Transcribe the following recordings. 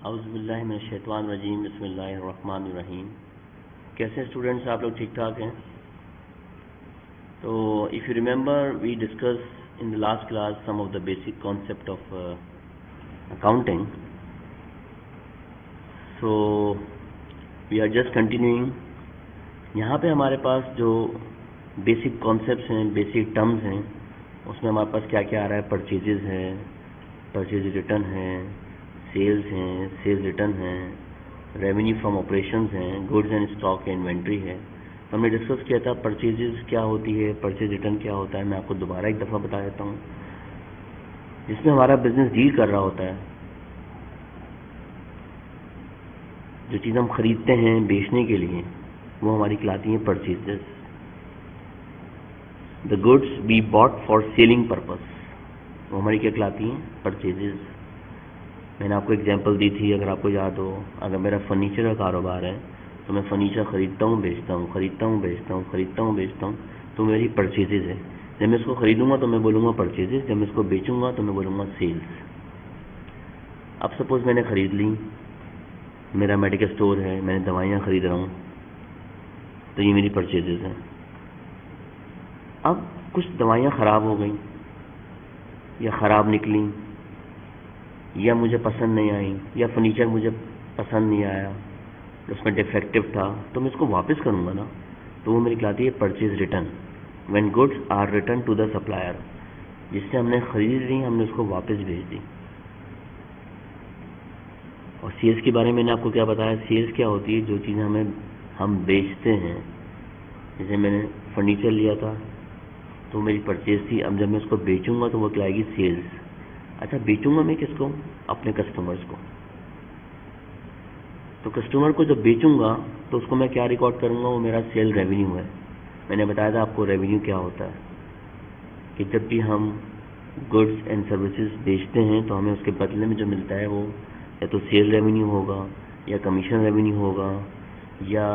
औज़ुबिल्लाहिमिनश्शैतानिर्रजीम बिस्मिल्लाहिर्रहमानिर्रहीम। कैसे स्टूडेंट्स आप लोग ठीक ठाक हैं? तो if you remember we discuss in the last class some of the basic concept of accounting, so we are just continuing. यहाँ पे हमारे पास जो बेसिक कॉन्सेप्ट्स हैं, बेसिक टर्म्स हैं, उसमें हमारे पास क्या क्या आ रहा है। परचेजेस है, परचेज रिटर्न है, सेल्स हैं, सेल्स रिटर्न है, रेवेन्यू फ्रॉम ऑपरेशंस हैं, गुड्स एंड स्टॉक इन्वेंट्री है। तो हमने डिस्कस किया था परचेजेस क्या होती है, परचेज रिटर्न क्या होता है। मैं आपको दोबारा एक दफ़ा बता देता हूँ। जिसमें हमारा बिजनेस डील कर रहा होता है, जो चीज़ हम खरीदते हैं बेचने के लिए, वो हमारी कहलाती हैं purchases. The goods we bought for selling purpose, वो हमारी क्या कहलाती हैं? परचेजेस। मैंने आपको एग्जांपल दी थी, अगर आपको याद हो। अगर मेरा फर्नीचर का कारोबार है तो मैं फर्नीचर खरीदता हूँ, बेचता हूँ, खरीदता हूँ, बेचता हूँ, खरीदता हूँ, बेचता हूँ, तो मेरी परचेजेस है। जब मैं इसको खरीदूंगा तो मैं बोलूँगा परचेजेस, जब मैं इसको बेचूंगा तो मैं बोलूँगा सेल्स। अब सपोज मैंने खरीद ली, मेरा मेडिकल स्टोर है, मैंने दवाइयाँ खरीद रहा हूँ, तो ये मेरी परचेजेस हैं। अब कुछ दवाइयाँ ख़राब हो गई या ख़राब निकली या मुझे पसंद नहीं आई या फर्नीचर मुझे पसंद नहीं आया, उसमें डिफेक्टिव था, तो मैं इसको वापस करूँगा ना, तो वो मेरी कहलाती है purchase return. When goods are return to the supplier, जिससे हमने खरीद ली, हमने उसको वापस भेज दी। और सेल्स के बारे में मैंने आपको क्या बताया? सेल्स क्या होती है? जो चीज़ें हम बेचते हैं। जैसे मैंने फर्नीचर लिया था तो मेरी परचेज थी, अब जब मैं उसको बेचूंगा तो वो क्या आएगी? सेल्स। अच्छा, बेचूंगा मैं किसको? अपने कस्टमर्स को। तो कस्टमर को जब बेचूंगा तो उसको मैं क्या रिकॉर्ड करूंगा? वो मेरा सेल रेवेन्यू है। मैंने बताया था आपको रेवेन्यू क्या होता है, कि जब भी हम गुड्स एंड सर्विसेज बेचते हैं तो हमें उसके बदले में जो मिलता है वो या तो सेल रेवेन्यू होगा, या कमीशन रेवेन्यू होगा, या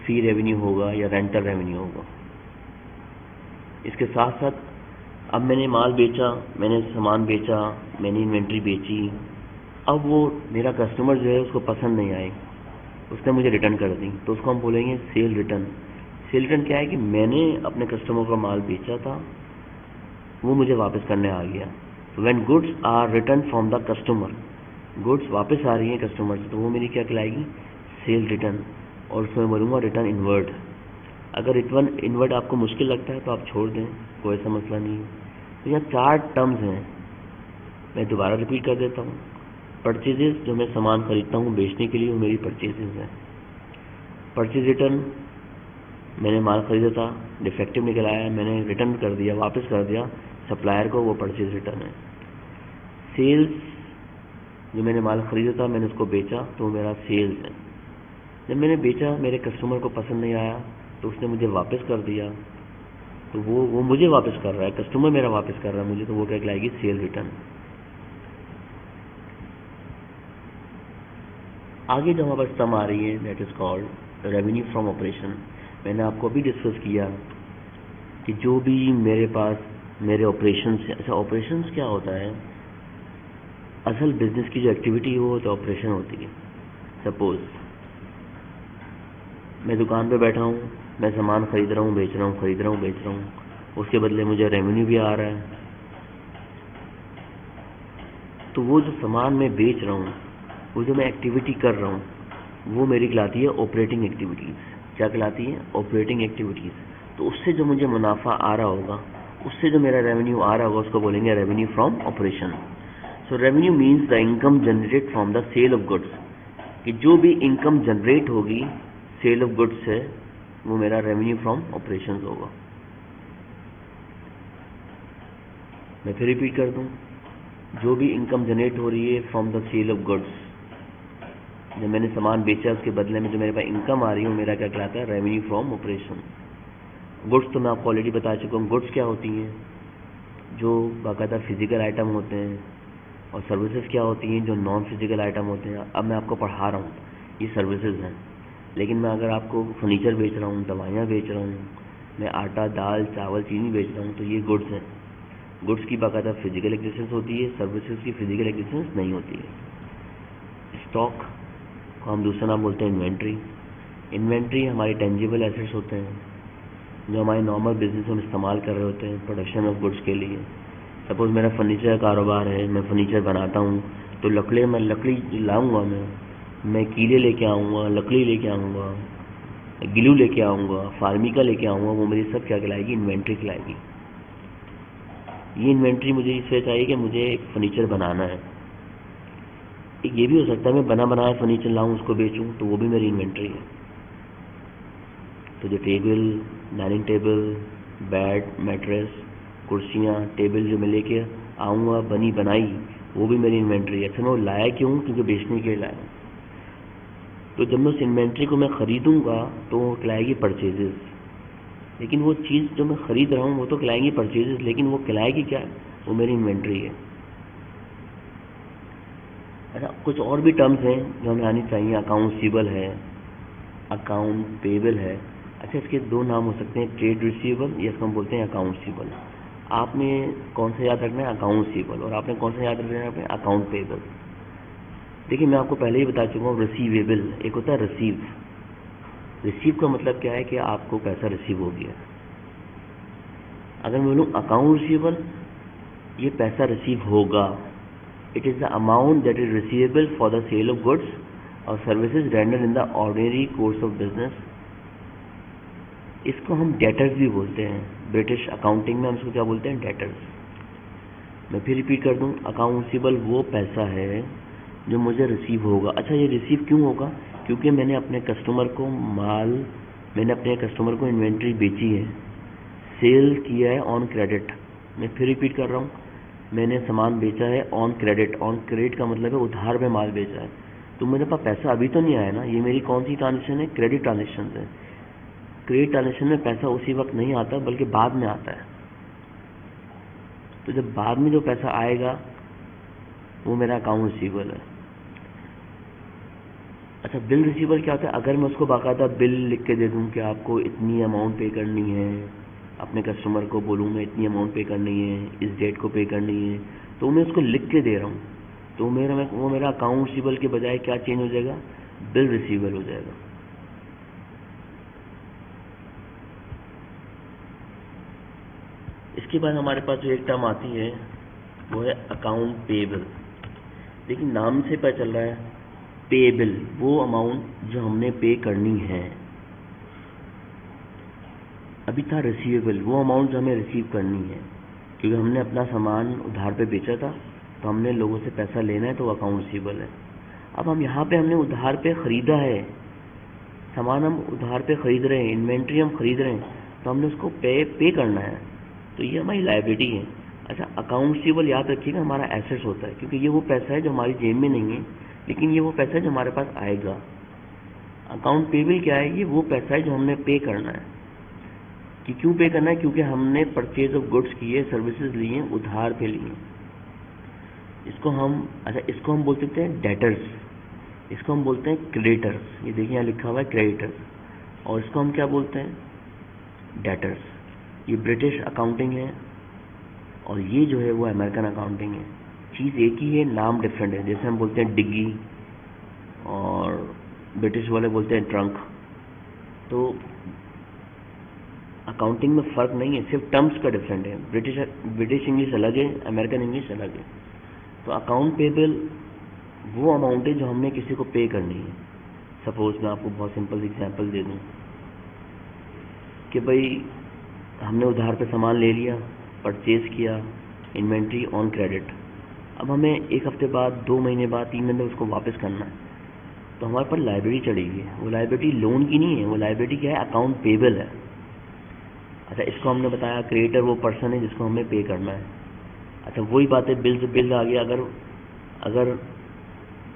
फी रेवेन्यू होगा, या रेंटल रेवेन्यू होगा। इसके साथ साथ अब मैंने माल बेचा, मैंने सामान बेचा, मैंने इन्वेंट्री बेची, अब वो मेरा कस्टमर जो है उसको पसंद नहीं आई, उसने मुझे रिटर्न कर दी, तो उसको हम बोलेंगे सेल रिटर्न। सेल रिटर्न क्या है? कि मैंने अपने कस्टमर को माल बेचा था, वो मुझे वापस करने आ गया। When goods are return from the customer, goods वापस आ रही हैं कस्टमर से, तो वो मेरी क्या कहलाएगी? Sale return. और उसमें बोलूँगा रिटर्न इनवर्ड। अगर रिटर्न इनवर्ड आपको मुश्किल लगता है तो आप छोड़ दें, कोई ऐसा मसला नहीं है। तो यहाँ 4 टर्म्स हैं, मैं दोबारा रिपीट कर देता हूँ। परचेजेस, जो मैं सामान खरीदता हूँ बेचने के लिए, वो मेरी परचेजेस है। परचेज रिटर्न, मैंने माल खरीदा था, डिफेक्टिव निकल आया, मैंने रिटर्न कर दिया, वापस कर दिया सप्लायर को, वो परचेज रिटर्न है। सेल्स, जो मैंने माल खरीदा था, मैंने उसको बेचा, तो मेरा सेल्स है। जब मैंने बेचा, मेरे कस्टमर को पसंद नहीं आया, तो उसने मुझे वापस कर दिया, तो वो मुझे वापस कर रहा है, कस्टमर मेरा वापस कर रहा है मुझे, तो वो क्या कहलाएगी? Sale return. आगे जो हमारे पास सम आ रही है, that is called revenue from operation. मैंने आपको अभी डिस्कस किया कि जो भी मेरे पास मेरे ऑपरेशन से, अच्छा ऑपरेशंस क्या होता है? असल बिजनेस की जो एक्टिविटी हो तो ऑपरेशन होती है। सपोज मैं दुकान पे बैठा हूँ, मैं सामान खरीद रहा हूँ, बेच रहा हूँ, खरीद रहा हूँ, बेच रहा हूँ, उसके बदले मुझे रेवेन्यू भी आ रहा है। तो वो जो सामान मैं बेच रहा हूँ, वो जो मैं एक्टिविटी कर रहा हूँ, वो मेरी कहलाती है ऑपरेटिंग एक्टिविटीज़। क्या कहलाती है? Operating activities. तो उससे जो मुझे मुनाफा आ रहा होगा, उससे जो मेरा रेवेन्यू आ रहा होगा, उसको बोलेंगे revenue from operation. So revenue means the income generate from the sale of goods, कि जो भी इनकम जनरेट होगी सेल ऑफ गुड्स से, वो मेरा रेवेन्यू फ्रॉम ऑपरेशन होगा। मैं फिर रिपीट कर दूं, जो भी इनकम जनरेट हो रही है from the sale of goods, जब मैंने सामान बेचा उसके बदले में जो मेरे पास इनकम आ रही है, वो मेरा क्या कहलाता है? Revenue from operation. गुड्स तो मैं आपको ऑलरेडी बता चुका हूँ। गुड्स क्या होती हैं? जो बाकायदा फिजिकल आइटम होते हैं। और सर्विसेज क्या होती हैं? जो नॉन फिजिकल आइटम होते हैं। अब मैं आपको पढ़ा रहा हूँ, ये सर्विसेज हैं। लेकिन मैं अगर आपको फर्नीचर बेच रहा हूँ, दवाइयाँ बेच रहा हूँ, मैं आटा, दाल, चावल, चीनी बेच रहा हूँ, तो ये गुड्स हैं। गुड्स की बाकायदा फिजिकल एग्जिस्टेंस होती है, सर्विसेज की फिजिकल एग्जिस्टेंस नहीं होती है। स्टॉक को हम दूसरा नाम बोलते हैं इन्वेंट्री। इन्वेंट्री हमारे टेंजिबल एसेट्स होते हैं जो हमारे नॉर्मल बिजनेस में हम इस्तेमाल कर रहे होते हैं प्रोडक्शन ऑफ गुड्स के लिए। सपोज मेरा फर्नीचर का कारोबार है, मैं फर्नीचर बनाता हूँ, तो लकड़ी लाऊंगा, मैं कीले लेके आऊँगा, लकड़ी लेके आऊँगा, ग्लू लेके आऊँगा, फार्मिका लेके आऊँगा, वो मेरी सब क्या कहलाएगी, इन्वेंट्री कहलाएगी। ये इन्वेंट्री मुझे इससे चाहिए कि मुझे एक फर्नीचर बनाना है। एक ये भी हो सकता है मैं बना बनाया फर्नीचर लाऊं, उसको बेचूं, तो वो भी मेरी इन्वेंट्री है। तो जो table, dining table, bed, mattress, कुर्सियाँ, टेबल जो मैं लेके आऊँगा बनी बनाई, वो भी मेरी इन्वेंट्री है। अच्छा, मैं वो लाया क्यों? क्योंकि बेचने के लिए लाया। तो जब मैं उस इन्वेंट्री को मैं ख़रीदूँगा तो वो कहलाएगी परचेजेस। लेकिन वो चीज़ जो मैं ख़रीद रहा हूँ वो तो कहलाएगी परचेजेस, लेकिन वो कहलाएगी क्या? वो मेरी इन्वेंट्री है। अच्छा, कुछ और भी टर्म्स हैं जो हमें आनी चाहिए। अकाउंट रिसीवेबल है, अकाउंट पेबल है। अच्छा, इसके दो नाम हो सकते हैं, ट्रेड रिसीवेबल या इसको हम बोलते हैं अकाउंट रिसीवेबल। आपने कौन सा याद रखना है? Account receivable. और आपने कौन सा याद रखना है? Account payable. देखिए, मैं आपको पहले ही बता चुका हूँ, रिसीवेबल एक होता है रिसीव। रिसीव का मतलब क्या है कि आपको पैसा रिसीव हो गया। अगर मैं बोलूँ अकाउंट रिसीवेबल, ये पैसा रिसीव होगा। It is the amount that is receivable for the sale of goods और services rendered in the ordinary course of business. इसको हम डेटर्स भी बोलते हैं। ब्रिटिश अकाउंटिंग में हम इसको क्या बोलते हैं? डेटर्स। मैं फिर रिपीट कर दूं, अकाउंट रिसीवेबल वो पैसा है जो मुझे रिसीव होगा। अच्छा, ये रिसीव क्यों होगा? क्योंकि मैंने अपने कस्टमर को इन्वेंट्री बेची है, सेल किया है ऑन क्रेडिट। मैं फिर रिपीट कर रहा हूँ, मैंने सामान बेचा है ऑन क्रेडिट। ऑन क्रेडिट का मतलब है उधार में माल बेचा है। तो मेरे पास पैसा अभी तो नहीं आया ना। ये मेरी कौन सी ट्रांजेक्शन है? क्रेडिट ट्रांजेक्शन है। क्रेडिट ट्रांजेक्शन में पैसा उसी वक्त नहीं आता बल्कि बाद में आता है। तो जब बाद में जो पैसा आएगा वो मेरा अकाउंट रिसीवेबल है। अच्छा, बिल रिसीवेबल क्या होता है? अगर मैं उसको बाकायदा बिल लिख के दे दूं कि आपको इतनी अमाउंट पे करनी है, अपने कस्टमर को बोलूँ मैं इतनी अमाउंट पे करनी है, इस डेट को पे करनी है, तो मैं उसको लिख के दे रहा हूँ, तो वो मेरा अकाउंट रिसीवेबल के बजाय क्या चेंज हो जाएगा? बिल रिसीवेबल हो जाएगा। इसके बाद हमारे पास जो एक टर्म आती है वो है अकाउंट पेबल। लेकिन नाम से पता चल रहा है पेबल वो अमाउंट जो हमने पे करनी है। अभी था रिसीवेबल वो अमाउंट जो हमें रिसीव करनी है, क्योंकि हमने अपना सामान उधार पे बेचा था तो हमने लोगों से पैसा लेना है, तो वो अकाउंट रिसीवेबल है। अब हम यहाँ पे हमने उधार पे ख़रीदा है सामान, हम उधार पे ख़रीद रहे हैं, इन्वेंट्री हम ख़रीद रहे हैं, तो हमने उसको पे करना है, तो ये हमारी लायबिलिटी है। अच्छा, अकाउंट रिसीवेबल याद रखिएगा हमारा एसेट्स होता है, क्योंकि ये वो पैसा है जो हमारी जेब में नहीं है, लेकिन ये वो पैसा है जो हमारे पास आएगा। अकाउंट पेबल क्या है? ये वो पैसा है जो हमने पे करना है। कि क्यों पे करना है? क्योंकि हमने परचेज ऑफ गुड्स किए, सर्विसेज लिए, उधार पे लिए। इसको हम बोल सकते हैं डेटर्स, इसको हम बोलते हैं क्रेडिटर्स। ये देखिए यहाँ लिखा हुआ है क्रेडिटर्स, और इसको हम क्या बोलते हैं? डेटर्स। ये ब्रिटिश अकाउंटिंग है और ये जो है वो अमेरिकन अकाउंटिंग है। चीज़ एक ही है, नाम डिफरेंट है। जैसे हम बोलते हैं डिग्गी और ब्रिटिश वाले बोलते हैं ट्रंक। तो अकाउंटिंग में फ़र्क नहीं है, सिर्फ टर्म्स का डिफरेंट है। ब्रिटिश इंग्लिश अलग है, अमेरिकन इंग्लिश अलग है। तो अकाउंट पेबल वो अमाउंट है जो हमने किसी को पे करनी है। सपोज मैं आपको बहुत सिंपल एग्जांपल दे दूं कि भाई हमने उधार पे सामान ले लिया, परचेज किया, इन्वेंट्री ऑन क्रेडिट। अब हमें एक हफ्ते बाद, 2 महीने बाद, 3 महीने बाद उसको वापस करना है, तो हमारे पर लायबिलिटी चढ़ेगी। वो लायबिलिटी लोन की नहीं है, वो लायबिलिटी क्या है? अकाउंट पेबल है। अच्छा, इसको हमने बताया क्रेडिटर वो पर्सन है जिसको हमें पे करना है। अच्छा, वही बात है, बिल से बिल आ गया। अगर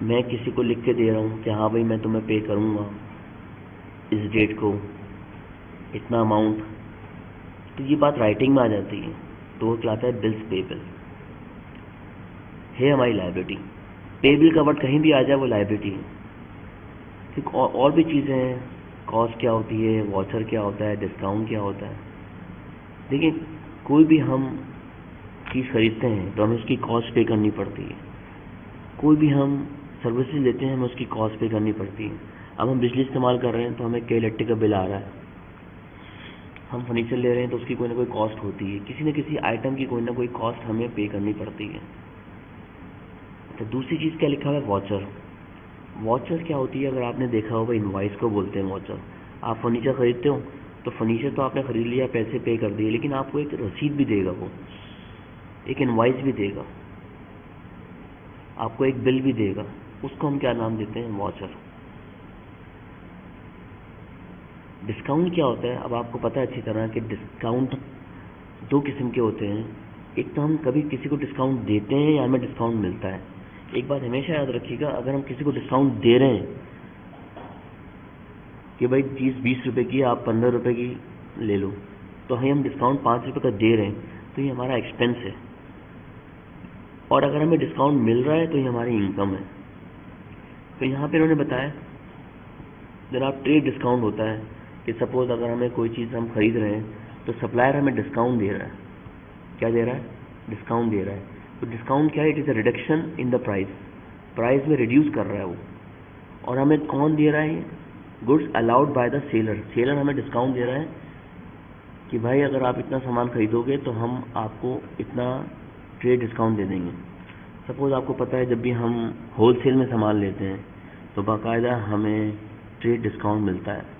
मैं किसी को लिख के दे रहा हूँ कि हाँ भाई मैं तुम्हें पे करूँगा इस डेट को इतना अमाउंट, तो ये बात राइटिंग में आ जाती है, तो वो कहलाता है बिल्स पेबल, है हमारी लायबिलिटी। पेबल का वर्ड कहीं भी आ जाए वो लायबिलिटी है। फिर और भी चीज़ें हैं, कॉस्ट क्या होती है, वाउचर क्या होता है, डिस्काउंट क्या होता है। देखिए, कोई भी हम चीज़ खरीदते हैं तो हमें उसकी कॉस्ट पे करनी पड़ती है। कोई भी हम सर्विसेज लेते हैं हमें उसकी कॉस्ट पे करनी पड़ती है। अब हम बिजली इस्तेमाल कर रहे हैं तो हमें क्या इलेक्ट्रिक का बिल आ रहा है, हम फर्नीचर ले रहे हैं तो उसकी कोई ना कोई कॉस्ट होती है, किसी न किसी आइटम की कोई ना कोई कॉस्ट हमें पे करनी पड़ती है। तो दूसरी चीज़ क्या लिखा हुआ है, वाचर। वाचर क्या होती है, अगर आपने देखा होगा इनवॉइस को बोलते हैं वाचर। आप फर्नीचर खरीदते हो तो फर्नीचर तो आपने खरीद लिया, पैसे पे कर दिए, लेकिन आपको एक रसीद भी देगा, वो एक इनवॉइस भी देगा, आपको एक बिल भी देगा। उसको हम क्या नाम देते हैं, वाचर। डिस्काउंट क्या होता है, अब आपको पता है अच्छी तरह कि डिस्काउंट दो किस्म के होते हैं। एक तो हम कभी किसी को डिस्काउंट देते हैं या हमें डिस्काउंट मिलता है। एक बात हमेशा याद रखिएगा, अगर हम किसी को डिस्काउंट दे रहे हैं कि भाई चीज़ 20 रुपये की है, आप 15 रुपये की ले लो, तो हम डिस्काउंट 5 रुपये का दे रहे हैं तो ये हमारा एक्सपेंस है। और अगर हमें डिस्काउंट मिल रहा है तो ये हमारी इनकम है। तो यहाँ पे इन्होंने बताया जनाब ट्रेड डिस्काउंट होता है कि सपोज अगर हमें कोई चीज़ हम खरीद रहे हैं तो सप्लायर हमें डिस्काउंट दे रहा है। क्या दे रहा है, डिस्काउंट दे रहा है। तो डिस्काउंट क्या है, it is a reduction in the price, price में रिड्यूस कर रहा है वो। और हमें कौन दे रहा है, goods allowed by the seller. Seller हमें डिस्काउंट दे रहा है कि भाई अगर आप इतना सामान खरीदोगे तो हम आपको इतना ट्रेड डिस्काउंट दे देंगे। सपोज आपको पता है जब भी हम होलसेल में सामान लेते हैं तो बाकायदा हमें ट्रेड डिस्काउंट मिलता है।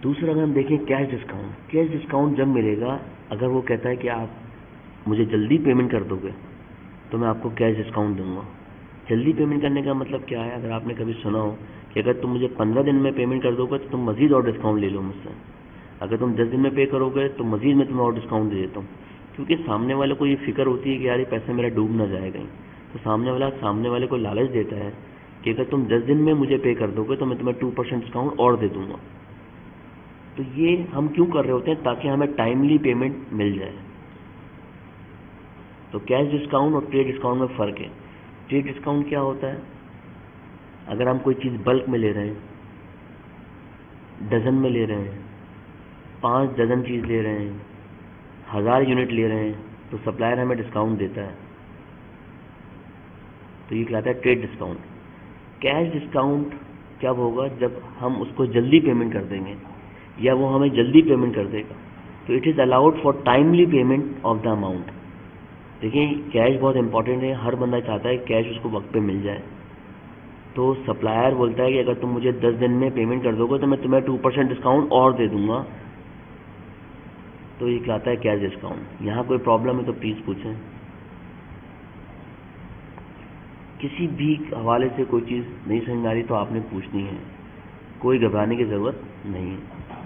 दूसरा अगर हम देखें कैश डिस्काउंट, कैश डिस्काउंट जब मिलेगा अगर वो कहता है कि आप मुझे जल्दी पेमेंट कर दोगे तो मैं आपको कैश डिस्काउंट दूंगा। जल्दी पेमेंट करने का मतलब क्या है, अगर आपने कभी सुना हो कि अगर तुम मुझे 15 दिन में पेमेंट कर दोगे तो तुम मज़ीद और डिस्काउंट ले लो मुझसे, अगर तुम 10 दिन में पे करोगे तो मज़ीद मैं तुम्हें और डिस्काउंट दे देता हूँ। क्योंकि सामने वाले को ये फिक्र होती है कि यार ये पैसा मेरा डूब ना जाए कहीं, तो सामने वाले को लालच देता है कि अगर तुम 10 दिन में मुझे पे कर दोगे तो मैं तुम्हें 2% डिस्काउंट और दे दूंगा। तो ये हम क्यों कर रहे होते हैं, ताकि हमें टाइमली पेमेंट मिल जाए। तो कैश डिस्काउंट और ट्रेड डिस्काउंट में फ़र्क है। ट्रेड डिस्काउंट क्या होता है, अगर हम कोई चीज़ बल्क में ले रहे हैं, डजन में ले रहे हैं, 5 डजन चीज़ ले रहे हैं, 1000 यूनिट ले रहे हैं, तो सप्लायर हमें डिस्काउंट देता है, तो ये कहलाता है ट्रेड डिस्काउंट। कैश डिस्काउंट कब होगा, जब हम उसको जल्दी पेमेंट कर देंगे या वो हमें जल्दी पेमेंट कर देगा। तो it is allowed for timely payment of the amount. देखिए कैश बहुत इंपॉर्टेंट है, हर बंदा चाहता है कैश उसको वक्त पे मिल जाए। तो सप्लायर बोलता है कि अगर तुम मुझे 10 दिन में पेमेंट कर दोगे तो मैं तुम्हें 2% डिस्काउंट और दे दूंगा, तो ये कहलाता है कैश डिस्काउंट। यहाँ कोई प्रॉब्लम है तो प्लीज़ पूछें। किसी भी हवाले से कोई चीज़ नहीं समझ आ रही तो आपने पूछनी है, कोई घबराने की ज़रूरत नहीं है।